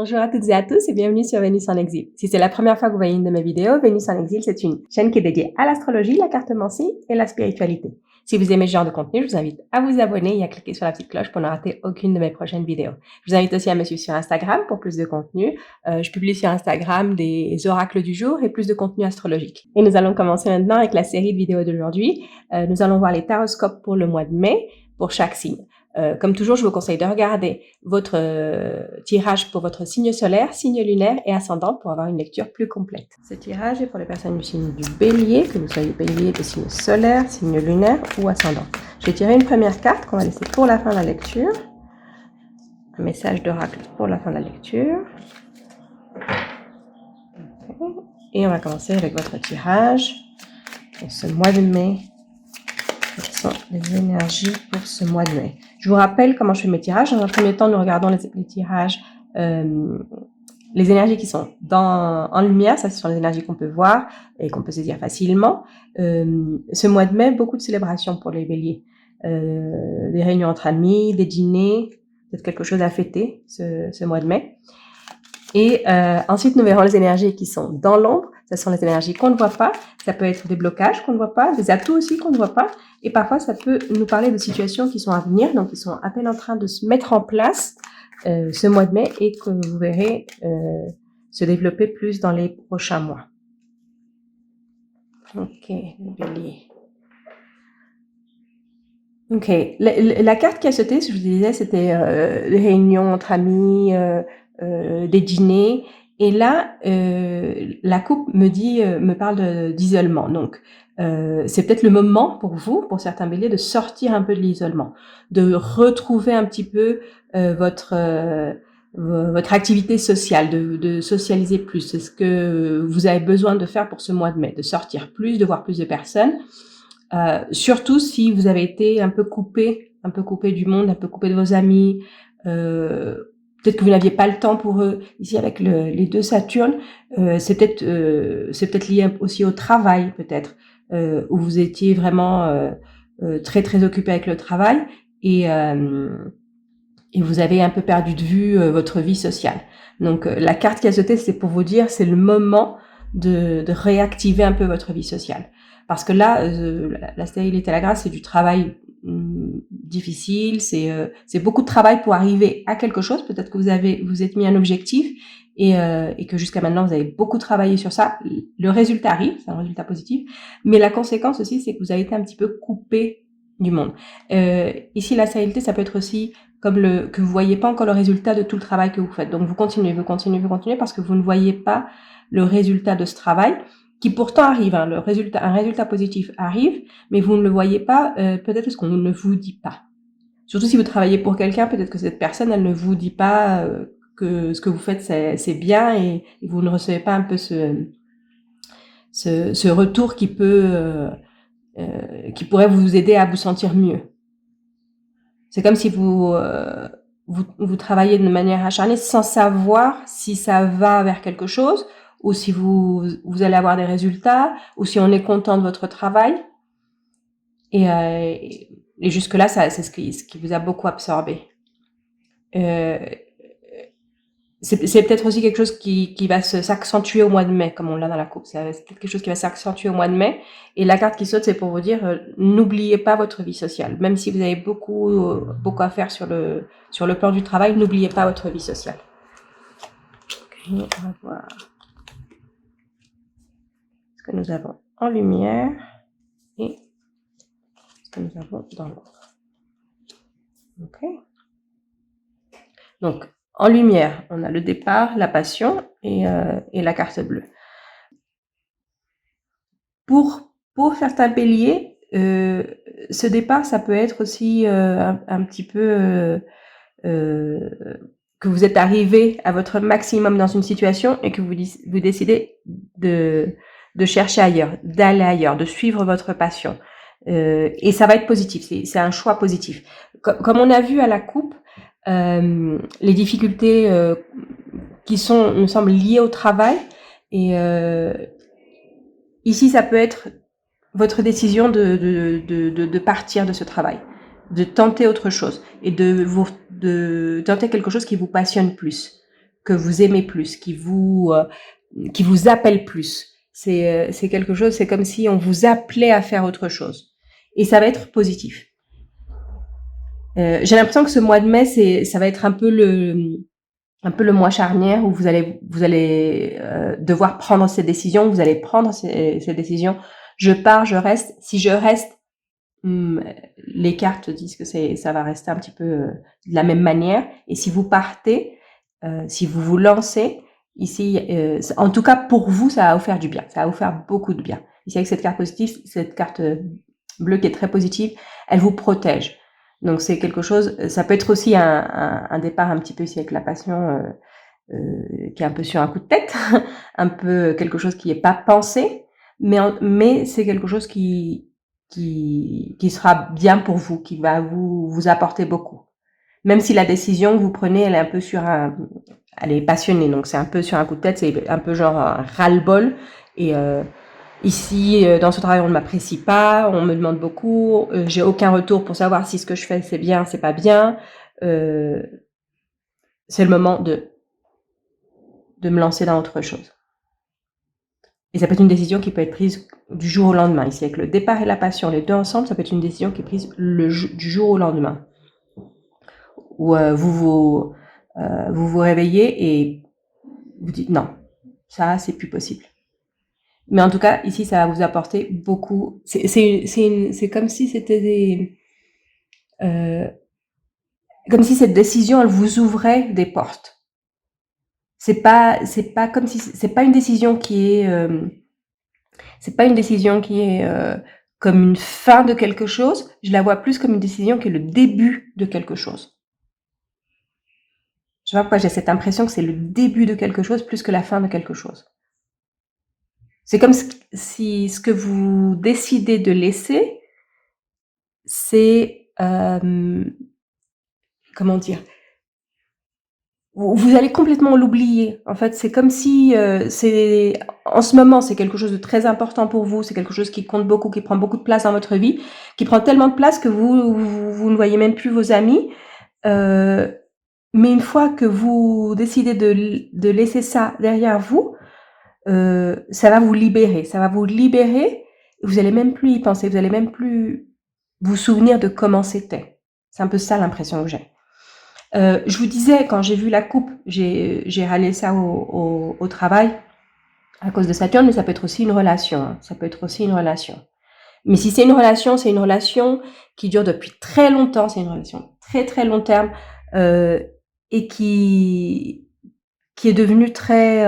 Bonjour à toutes et à tous et bienvenue sur Vénus en exil. Si c'est la première fois que vous voyez une de mes vidéos, Vénus en exil, c'est une chaîne qui est dédiée à l'astrologie, la cartomancie et la spiritualité. Si vous aimez ce genre de contenu, je vous invite à vous abonner et à cliquer sur la petite cloche pour ne rater aucune de mes prochaines vidéos. Je vous invite aussi à me suivre sur Instagram pour plus de contenu. Je publie sur Instagram des oracles du jour et plus de contenu astrologique. Et nous allons commencer maintenant avec la série de vidéos d'aujourd'hui. Nous allons voir les taroscopes pour le mois de mai pour chaque signe. Comme toujours, je vous conseille de regarder votre tirage pour votre signe solaire, signe lunaire et ascendant pour avoir une lecture plus complète. Ce tirage est pour les personnes du signe du bélier, que vous soyez bélier de signe solaire, signe lunaire ou ascendant. Je vais tirer une première carte qu'on va laisser pour la fin de la lecture. Un message d'oracle pour la fin de la lecture. Okay. Et on va commencer avec votre tirage pour ce mois de mai. Quelles sont les énergies pour ce mois de mai? Je vous rappelle comment je fais mes tirages. Dans un premier temps, nous regardons les tirages, les énergies qui sont en lumière. Ça, ce sont les énergies qu'on peut voir et qu'on peut saisir facilement. Ce mois de mai, beaucoup de célébrations pour les béliers. Des réunions entre amis, des dîners, peut-être quelque chose à fêter ce mois de mai. Et ensuite, nous verrons les énergies qui sont dans l'ombre. Ce sont les énergies qu'on ne voit pas. Ça peut être des blocages qu'on ne voit pas, des atouts aussi qu'on ne voit pas. Et parfois, ça peut nous parler de situations qui sont à venir, donc qui sont à peine en train de se mettre en place ce mois de mai et que vous verrez se développer plus dans les prochains mois. Ok, le bélier. Ok, la carte qui a sauté, ce que je vous disais, c'était des réunions entre amis, des dîners. Et là, la coupe me parle d'isolement. Donc, c'est peut-être le moment pour vous, pour certains béliers, de sortir un peu de l'isolement, de retrouver un petit peu votre activité sociale, de socialiser plus. C'est ce que vous avez besoin de faire pour ce mois de mai, de sortir plus, de voir plus de personnes. Surtout si vous avez été un peu coupé du monde, un peu coupé de vos amis. Peut-être que vous n'aviez pas le temps pour eux. Ici, avec les deux Saturnes, c'est peut-être lié aussi au travail, peut-être, où vous étiez vraiment très très occupé avec le travail et vous avez un peu perdu de vue votre vie sociale. Donc, la carte qui a sauté, c'est pour vous dire, c'est le moment de réactiver un peu votre vie sociale. Parce que là, la stérilité et la grâce, c'est du travail difficile, c'est beaucoup de travail pour arriver à quelque chose. Peut-être que vous êtes mis un objectif et que jusqu'à maintenant, vous avez beaucoup travaillé sur ça. Le résultat arrive, c'est un résultat positif. Mais la conséquence aussi, c'est que vous avez été un petit peu coupé du monde. Ici, la stérilité, ça peut être aussi comme que vous voyez pas encore le résultat de tout le travail que vous faites. Donc, vous continuez parce que vous ne voyez pas le résultat de ce travail qui pourtant arrive, hein, un résultat positif arrive, mais vous ne le voyez pas, peut-être parce qu'on ne vous dit pas. Surtout si vous travaillez pour quelqu'un, peut-être que cette personne, elle ne vous dit pas que ce que vous faites, c'est bien et vous ne recevez pas un peu ce retour qui pourrait vous aider à vous sentir mieux. C'est comme si vous travaillez de manière acharnée sans savoir si ça va vers quelque chose, ou si vous allez avoir des résultats, ou si on est content de votre travail. Et jusque-là, c'est ce qui vous a beaucoup absorbé. C'est peut-être aussi quelque chose qui va s'accentuer au mois de mai, comme on l'a dans la coupe. C'est peut-être quelque chose qui va s'accentuer au mois de mai. Et la carte qui saute, c'est pour vous dire, n'oubliez pas votre vie sociale. Même si vous avez beaucoup à faire sur le plan du travail, n'oubliez pas votre vie sociale. Okay, on va voir ce que nous avons en lumière et ce que nous avons dans l'ombre. Ok. Donc, en lumière, on a le départ, la passion et la carte bleue. Pour certains béliers, ce départ, ça peut être aussi un petit peu que vous êtes arrivé à votre maximum dans une situation et que vous décidez de chercher ailleurs, d'aller ailleurs, de suivre votre passion. Et ça va être positif, c'est un choix positif. Comme on a vu à la coupe, les difficultés qui sont, me semble, liées au travail. Et ici, ça peut être votre décision de partir de ce travail, de tenter autre chose et de tenter quelque chose qui vous passionne plus. que vous aimez plus, qui vous appelle plus. C'est quelque chose, c'est comme si on vous appelait à faire autre chose. Et ça va être positif. J'ai l'impression que ce mois de mai, ça va être un peu le mois charnière où vous allez devoir prendre ces décisions. Vous allez prendre ces décisions. Je pars, je reste. Si je reste, les cartes disent que ça va rester un petit peu de la même manière. Et si vous partez, si vous vous lancez, ici, en tout cas pour vous, ça va vous faire du bien. Ça va vous faire beaucoup de bien. Ici avec cette carte positive, cette carte bleue qui est très positive, elle vous protège. Donc c'est quelque chose, ça peut être aussi un départ un petit peu ici avec la passion qui est un peu sur un coup de tête, un peu quelque chose qui n'est pas pensé, mais c'est quelque chose qui sera bien pour vous, qui va vous apporter beaucoup. Même si la décision que vous prenez, elle est un peu elle est passionnée, donc c'est un peu sur un coup de tête, c'est un peu genre un ras-le-bol. Et ici, dans ce travail, on ne m'apprécie pas, on me demande beaucoup, j'ai aucun retour pour savoir si ce que je fais c'est bien, c'est pas bien. C'est le moment de me lancer dans autre chose. Et ça peut être une décision qui peut être prise du jour au lendemain. Ici, avec le départ et la passion, les deux ensemble, ça peut être une décision qui est prise du jour au lendemain. Où vous vous réveillez et vous dites non, ça c'est plus possible. Mais en tout cas, ici, ça va vous apporter beaucoup. C'est comme si c'était comme si cette décision, elle vous ouvrait des portes. C'est pas comme si c'est pas une décision qui est comme une fin de quelque chose. Je la vois plus comme une décision qui est le début de quelque chose. Je sais pas pourquoi j'ai cette impression que c'est le début de quelque chose plus que la fin de quelque chose. C'est comme si ce que vous décidez de laisser, c'est comment dire, vous allez complètement l'oublier. En fait, c'est comme si en ce moment, c'est quelque chose de très important pour vous, c'est quelque chose qui compte beaucoup, qui prend beaucoup de place dans votre vie, qui prend tellement de place que vous ne voyez même plus vos amis. Mais une fois que vous décidez de laisser ça derrière vous, ça va vous libérer. Ça va vous libérer. Vous n'allez même plus y penser. Vous n'allez même plus vous souvenir de comment c'était. C'est un peu ça l'impression que j'ai. Je vous disais, quand j'ai vu la coupe, j'ai râlé ça au travail à cause de Saturne, mais ça peut être aussi une relation. Hein. Ça peut être aussi une relation. Mais si c'est une relation qui dure depuis très longtemps, c'est une relation très très long terme et qui est devenue très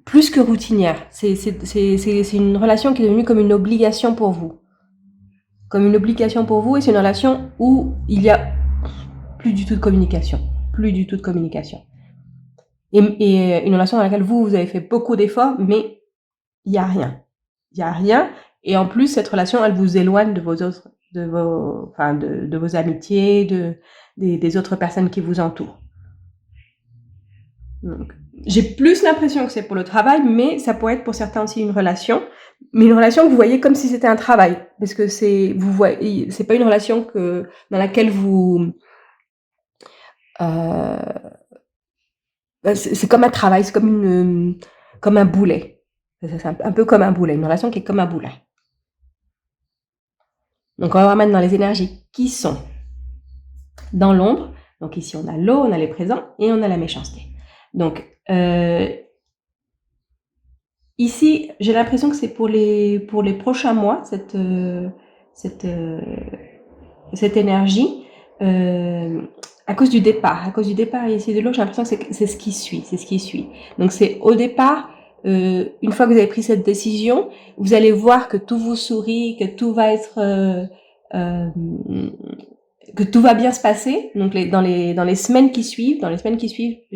plus que routinière. C'est une relation qui est devenue comme une obligation pour vous. Comme une obligation pour vous, et c'est une relation où il y a plus du tout de communication. Plus du tout de communication. Et une relation dans laquelle vous avez fait beaucoup d'efforts, mais il n'y a rien. Il n'y a rien. Et en plus, cette relation, elle vous éloigne de vos amitiés, des autres personnes qui vous entourent. Donc, j'ai plus l'impression que c'est pour le travail, mais ça pourrait être pour certains aussi une relation. Mais une relation que vous voyez comme si c'était un travail. Parce que c'est pas une relation dans laquelle vous, c'est comme un travail, c'est comme un boulet. C'est un peu comme un boulet, une relation qui est comme un boulet. Donc on va voir maintenant les énergies qui sont dans l'ombre. Donc ici on a l'eau, on a les présents et on a la méchanceté. Donc ici j'ai l'impression que c'est pour les prochains mois cette énergie. À cause du départ ici de l'eau, j'ai l'impression que c'est ce qui suit. Donc c'est au départ, une fois que vous avez pris cette décision, vous allez voir que tout vous sourit, que tout va être, que tout va bien se passer. Donc dans les semaines qui suivent, les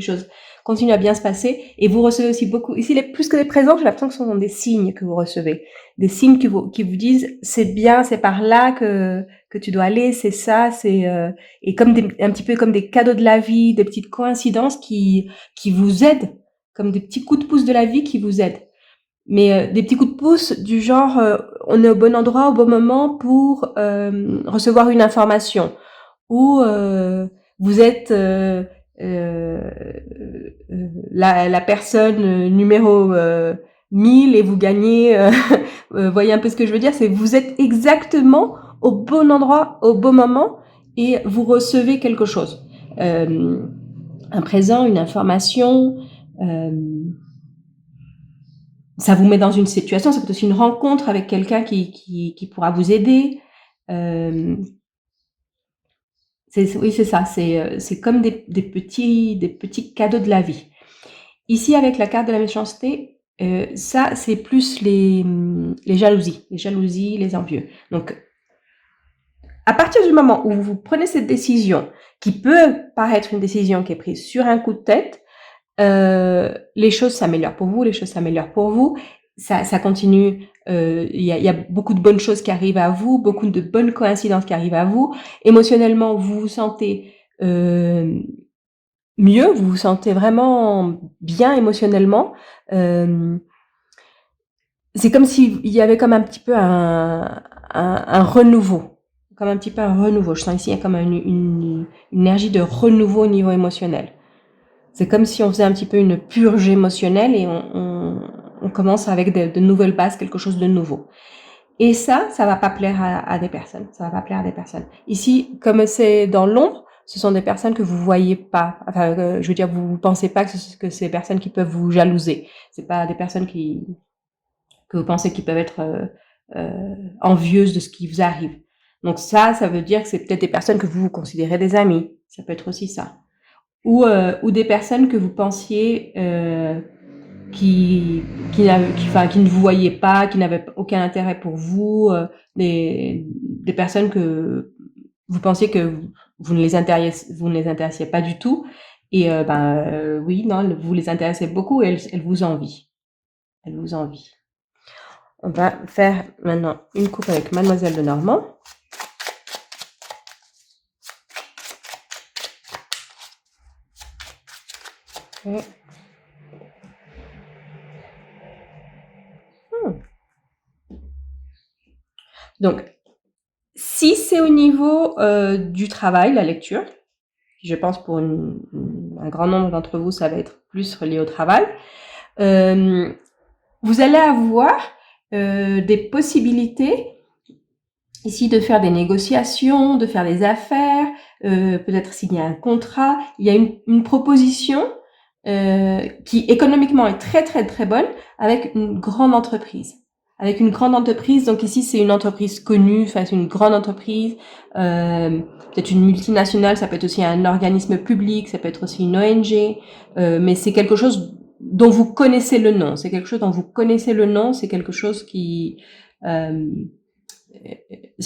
choses continuent à bien se passer. Et vous recevez aussi beaucoup. Ici, plus que des présents, j'ai l'impression que ce sont des signes que vous recevez, des signes qui vous disent c'est bien, c'est par là que tu dois aller, c'est ça, c'est et comme un petit peu comme des cadeaux de la vie, des petites coïncidences qui vous aident, comme des petits coups de pouce de la vie qui vous aident. Mais des petits coups de pouce du genre on est au bon endroit au bon moment pour recevoir une information, ou vous êtes la personne numéro 1000 et vous gagnez, voyez un peu ce que je veux dire? C'est vous êtes exactement au bon endroit, au bon moment et vous recevez quelque chose. Un présent, une information, ça vous met dans une situation, ça peut être aussi une rencontre avec quelqu'un qui pourra vous aider. Oui, c'est ça, c'est comme des petits cadeaux de la vie. Ici, avec la carte de la méchanceté, ça, c'est plus les jalousies, les envieux. Donc, à partir du moment où vous prenez cette décision, qui peut paraître une décision qui est prise sur un coup de tête, les choses s'améliorent pour vous, les choses s'améliorent pour vous, ça continue, il y a beaucoup de bonnes choses qui arrivent à vous, beaucoup de bonnes coïncidences qui arrivent à vous. Émotionnellement, vous vous sentez mieux, vous vous sentez vraiment bien émotionnellement. C'est comme s'il y avait comme un petit peu un renouveau, comme un petit peu un renouveau. Je sens ici il y a comme une énergie de renouveau au niveau émotionnel. C'est comme si on faisait un petit peu une purge émotionnelle et on commence avec de nouvelles bases, quelque chose de nouveau. Et ça va pas plaire à des personnes. Ça va pas plaire à des personnes. Ici, comme c'est dans l'ombre, ce sont des personnes que vous voyez pas. Enfin, je veux dire, vous pensez pas que c'est des personnes qui peuvent vous jalouser. C'est pas des personnes que vous pensez qu'ils peuvent être envieuses de ce qui vous arrive. Donc ça veut dire que c'est peut-être des personnes que vous considérez des amis. Ça peut être aussi ça. Ou des personnes que vous pensiez qui ne vous voyaient pas, qui n'avaient aucun intérêt pour vous, des personnes que vous pensiez que vous ne les intéressiez pas du tout. Et oui, non, vous les intéressez beaucoup et elles vous envient. Elles vous envient. On va faire maintenant une coupe avec Mademoiselle de Normand. Okay. Donc, si c'est au niveau du travail, la lecture, je pense pour un grand nombre d'entre vous, ça va être plus relié au travail, vous allez avoir des possibilités ici de faire des négociations, de faire des affaires, peut-être signer un contrat. Il y a une proposition qui économiquement est très très très bonne avec une grande entreprise. Avec une grande entreprise, donc ici c'est une entreprise connue, enfin c'est une grande entreprise, peut-être une multinationale, ça peut être aussi un organisme public, ça peut être aussi une ONG, mais c'est quelque chose dont vous connaissez le nom. C'est quelque chose dont vous connaissez le nom, c'est quelque chose qui c'est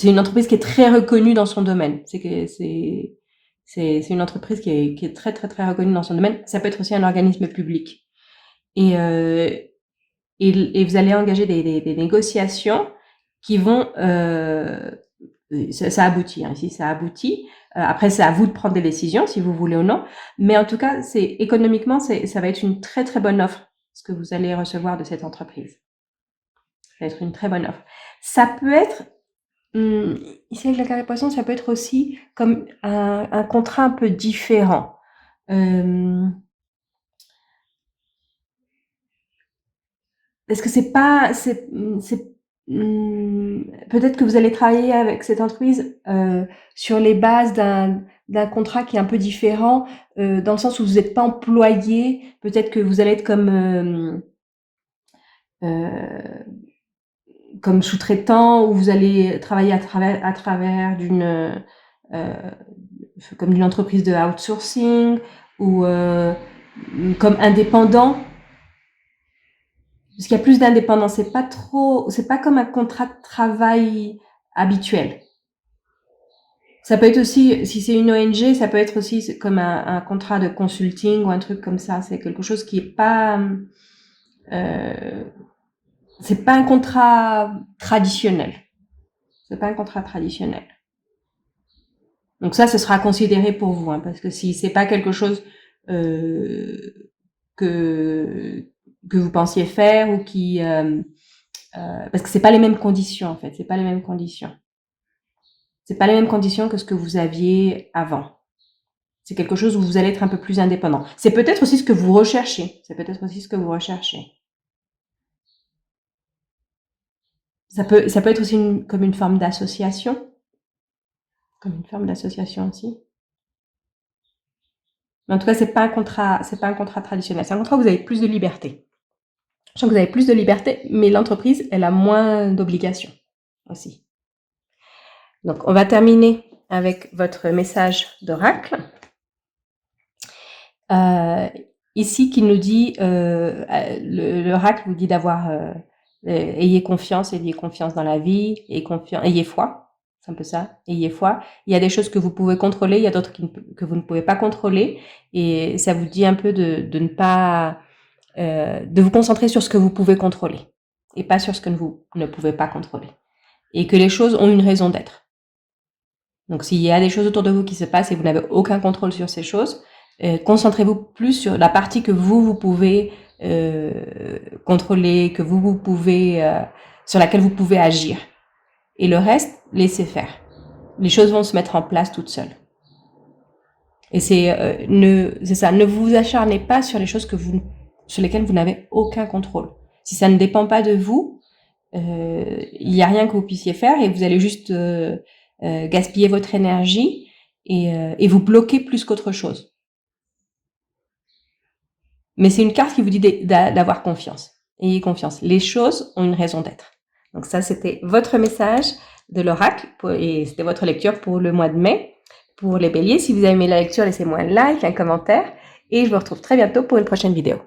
une entreprise qui est très reconnue dans son domaine. C'est une entreprise qui est très très très reconnue dans son domaine. Ça peut être aussi un organisme public. Et vous allez engager des négociations qui vont ça aboutit, hein. Ici ça aboutit. Après c'est à vous de prendre des décisions si vous voulez ou non, mais en tout cas c'est économiquement ça va être une très très bonne offre ce que vous allez recevoir de cette entreprise. Ça va être une très bonne offre. Ça peut être ici avec la carte des poissons, ça peut être aussi comme un contrat un peu différent. Parce que c'est pas, peut-être que vous allez travailler avec cette entreprise sur les bases d'un contrat qui est un peu différent, dans le sens où vous n'êtes pas employé. Peut-être que vous allez être comme sous-traitant, ou vous allez travailler à travers comme d'une entreprise de outsourcing, ou comme indépendant. Parce qu'il y a plus d'indépendance, c'est pas comme un contrat de travail habituel. Ça peut être aussi, si c'est une ONG, ça peut être aussi comme un contrat de consulting ou un truc comme ça. C'est quelque chose qui est pas, c'est pas un contrat traditionnel. C'est pas un contrat traditionnel. Donc ça, ce sera considéré pour vous, hein, parce que si c'est pas quelque chose que vous pensiez faire ou qui parce que c'est pas les mêmes conditions en fait, c'est pas les mêmes conditions. C'est pas les mêmes conditions que ce que vous aviez avant. C'est quelque chose où vous allez être un peu plus indépendant. C'est peut-être aussi ce que vous recherchez. C'est peut-être aussi ce que vous recherchez. Ça peut être aussi comme une forme d'association. Comme une forme d'association aussi. Mais en tout cas, c'est pas un contrat traditionnel. C'est un contrat où vous avez plus de liberté. Je sens que vous avez plus de liberté, mais l'entreprise, elle a moins d'obligations aussi. Donc, on va terminer avec votre message d'oracle. Ici, qui nous dit, l'oracle vous dit d'avoir, ayez confiance dans la vie, ayez foi. C'est un peu ça, ayez foi. Il y a des choses que vous pouvez contrôler, il y a d'autres que vous ne pouvez pas contrôler, et ça vous dit un peu de ne pas, de vous concentrer sur ce que vous pouvez contrôler, et pas sur ce que vous ne pouvez pas contrôler. Et que les choses ont une raison d'être. Donc, s'il y a des choses autour de vous qui se passent et vous n'avez aucun contrôle sur ces choses, concentrez-vous plus sur la partie que vous pouvez contrôler, que vous pouvez, sur laquelle vous pouvez agir. Et le reste, laissez faire. Les choses vont se mettre en place toutes seules. Et c'est ça, ne vous acharnez pas sur les choses sur lesquelles vous n'avez aucun contrôle. Si ça ne dépend pas de vous, il n'y a rien que vous puissiez faire et vous allez juste gaspiller votre énergie et vous bloquer plus qu'autre chose. Mais c'est une carte qui vous dit d'avoir confiance. Ayez confiance. Les choses ont une raison d'être. Donc ça, c'était votre message de l'oracle et c'était votre lecture pour le mois de mai. Pour les béliers, si vous avez aimé la lecture, laissez-moi un like, un commentaire et je vous retrouve très bientôt pour une prochaine vidéo.